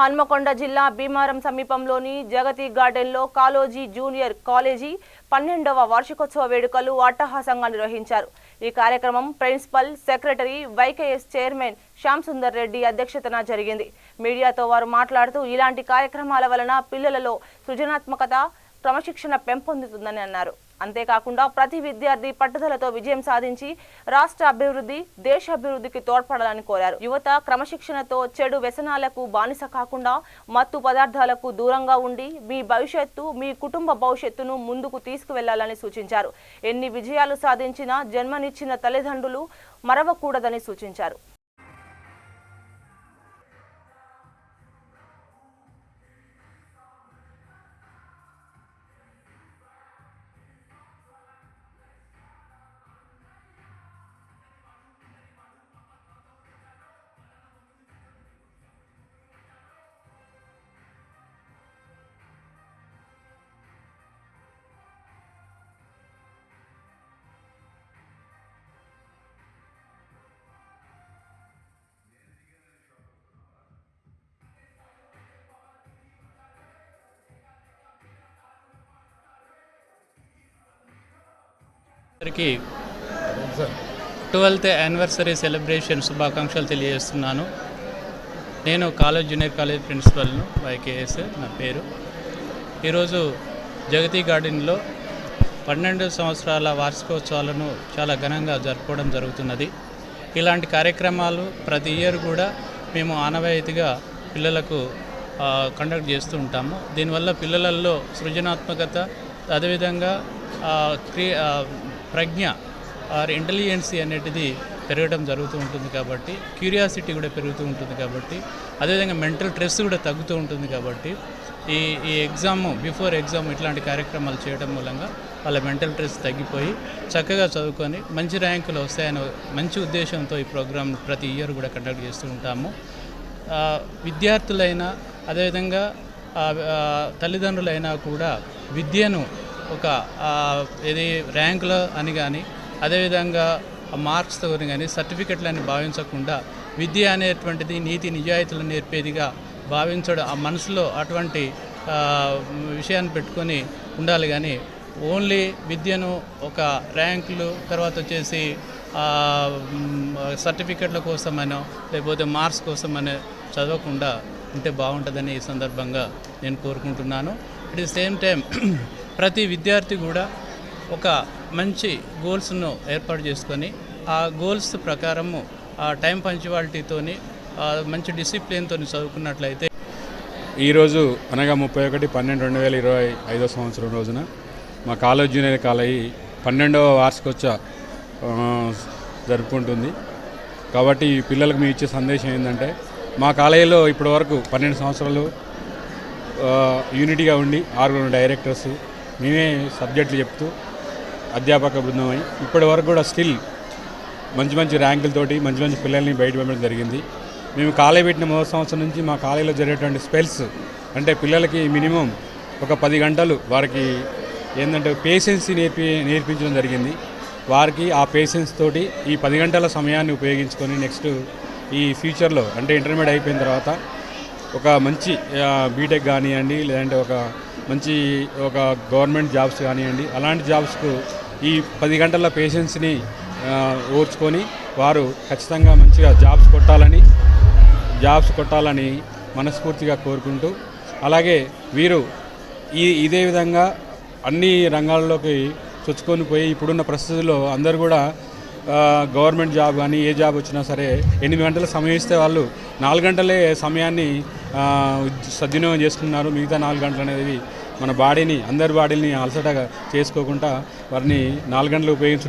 హన్మకొండ జిల్లా భీమారం సమీపంలోని జగతి గార్డెన్లో కాళోజీ జూనియర్ కాలేజీ 12వ వార్షికోత్సవ వేడుకలు అట్టహాసంగా నిర్వహించారు। ఈ కార్యక్రమం principal secretary YKS chairman Shyam Sundar Reddy అధ్యక్షతన జరిగింది। మీడియాతో వారు మాట్లాడుతూ ఇలాంటి కార్యక్రమాల వలన పిల్లలలో సృజనాత్మకత క్రమశిక్షణ పెంపొందుతుందని అన్నారు। అంతేకాకుండా ప్రతి విద్యార్థి పట్టుదలతో విజయం సాధించి రాష్ట్ర అభివృద్ధి దేశ అభివృద్ధికి తోడ్పడాలని కోరారు। యువత క్రమశిక్షణతో చెడు వ్యసనాలకు బానిస కాకుండా మత్తు పదార్థాలకు దూరంగా ఉండి మీ భవిష్యత్తు మీ కుటుంబ భవిష్యత్తును ముందుకు తీసుకువెళ్లాలని సూచించారు। ఎన్ని విజయాలు సాధించినా జన్మనిచ్చిన తల్లిదండ్రులు మరవకూడదని సూచించారు। అందరికీ 12th యానివర్సరీ సెలబ్రేషన్ శుభాకాంక్షలు తెలియజేస్తున్నాను। నేను కాలేజ్ జూనియర్ కాలేజ్ ప్రిన్సిపల్ను వైకేఎస్ నా పేరు। ఈరోజు జగతి గార్డెన్లో 12 సంవత్సరాల వార్షికోత్సవాలను చాలా ఘనంగా జరుపుకోవడం జరుగుతున్నది। ఇలాంటి కార్యక్రమాలు ప్రతి ఇయర్ కూడా మేము ఆనవాయితీగా పిల్లలకు కండక్ట్ చేస్తూ ఉంటాము। దీనివల్ల పిల్లలలో సృజనాత్మకత అదేవిధంగా ప్రజ్ఞ ఆర్ ఇంటెలిజెన్సీ అనేది పెరగడం జరుగుతూ ఉంటుంది కాబట్టి క్యూరియాసిటీ కూడా పెరుగుతూ ఉంటుంది కాబట్టి అదేవిధంగా మెంటల్ స్ట్రెస్ కూడా తగ్గుతూ ఉంటుంది కాబట్టి ఈ ఎగ్జామ్ బిఫోర్ ఎగ్జామ్ ఇట్లాంటి కార్యక్రమాలు చేయడం మూలంగా వాళ్ళ మెంటల్ స్ట్రెస్ తగ్గిపోయి చక్కగా చదువుకొని మంచి ర్యాంకులు వస్తాయనే మంచి ఉద్దేశంతో ఈ ప్రోగ్రామ్ ప్రతి ఇయర్ కూడా కండక్ట్ చేస్తూ ఉంటాము। విద్యార్థులైనా అదేవిధంగా తల్లిదండ్రులైనా కూడా విద్యను ఒక ఇది ర్యాంకులు అని కానీ అదేవిధంగా మార్క్స్తో కానీ సర్టిఫికెట్లని భావించకుండా విద్య అనేటువంటిది నీతి నిజాయితీలను నేర్పేదిగా భావించడం ఆ మనసులో అటువంటి విషయాన్ని పెట్టుకొని ఉండాలి। కానీ ఓన్లీ విద్యను ఒక ర్యాంకులు తర్వాత వచ్చేసి సర్టిఫికెట్ల కోసమనో లేకపోతే మార్క్స్ కోసమనో చదవకుండా ఉంటే బాగుంటుందని ఈ సందర్భంగా నేను కోరుకుంటున్నాను। అట్ ది సేమ్ టైం ప్రతి విద్యార్థి కూడా ఒక మంచి గోల్స్ను ఏర్పాటు చేసుకొని ఆ గోల్స్ ప్రకారము ఆ టైం పంక్చువాలిటీతోని మంచి డిసిప్లిన్తో చదువుకున్నట్లయితే ఈరోజు అనగా 31/12/2025 సంవత్సరం రోజున మా కాలేజ్ జూనియర్ కాలేజీ 12వ వార్షికోత్సవ జరుపుకుంటుంది కాబట్టి ఈ పిల్లలకు మేము ఇచ్చే సందేశం ఏంటంటే మా కాలేజీలో ఇప్పటివరకు 12 సంవత్సరాలు యూనిటీగా ఉండి 6 డైరెక్టర్స్ మేమే సబ్జెక్టులు చెప్తూ అధ్యాపక బృందమై ఇప్పటి వరకు కూడా స్టిల్ మంచి ర్యాంకులతోటి మంచి పిల్లల్ని బయట పంపడం జరిగింది। మేము కాలేజీ పెట్టిన మొదటి సంవత్సరం నుంచి మా కాలేజీలో జరిగేటువంటి స్పెల్స్ అంటే పిల్లలకి మినిమం ఒక 10 గంటలు వారికి ఏంటంటే పేషెన్సీ నేర్పించడం జరిగింది। వారికి ఆ పేషెన్స్ తోటి ఈ 10 గంటల సమయాన్ని ఉపయోగించుకొని నెక్స్ట్ ఈ ఫ్యూచర్లో అంటే ఇంటర్మీడియట్ అయిపోయిన తర్వాత ఒక మంచి బీటెక్ కానివ్వండి లేదంటే ఒక మంచి గవర్నమెంట్ జాబ్స్ కానివ్వండి అలాంటి జాబ్స్కు ఈ 10 గంటల పేషెన్స్ని ఓర్చుకొని వారు ఖచ్చితంగా మంచిగా జాబ్స్ కొట్టాలని మనస్ఫూర్తిగా కోరుకుంటూ అలాగే వీరు ఇదే విధంగా అన్ని రంగాల్లోకి చొచ్చుకొని పోయి ఇప్పుడున్న పరిస్థితుల్లో అందరూ కూడా గవర్నమెంట్ జాబ్ కానీ ఏ జాబ్ వచ్చినా సరే 8 గంటల సమయం ఇస్తే వాళ్ళు 4 గంటలే సమయాన్ని సద్వినియోగం చేసుకున్నారు। మిగతా 4 గంటలు అనేది మన అందరి బాడీని అలసటగా చేసుకోకుండా వారిని 4 గంటలు ఉపయోగించు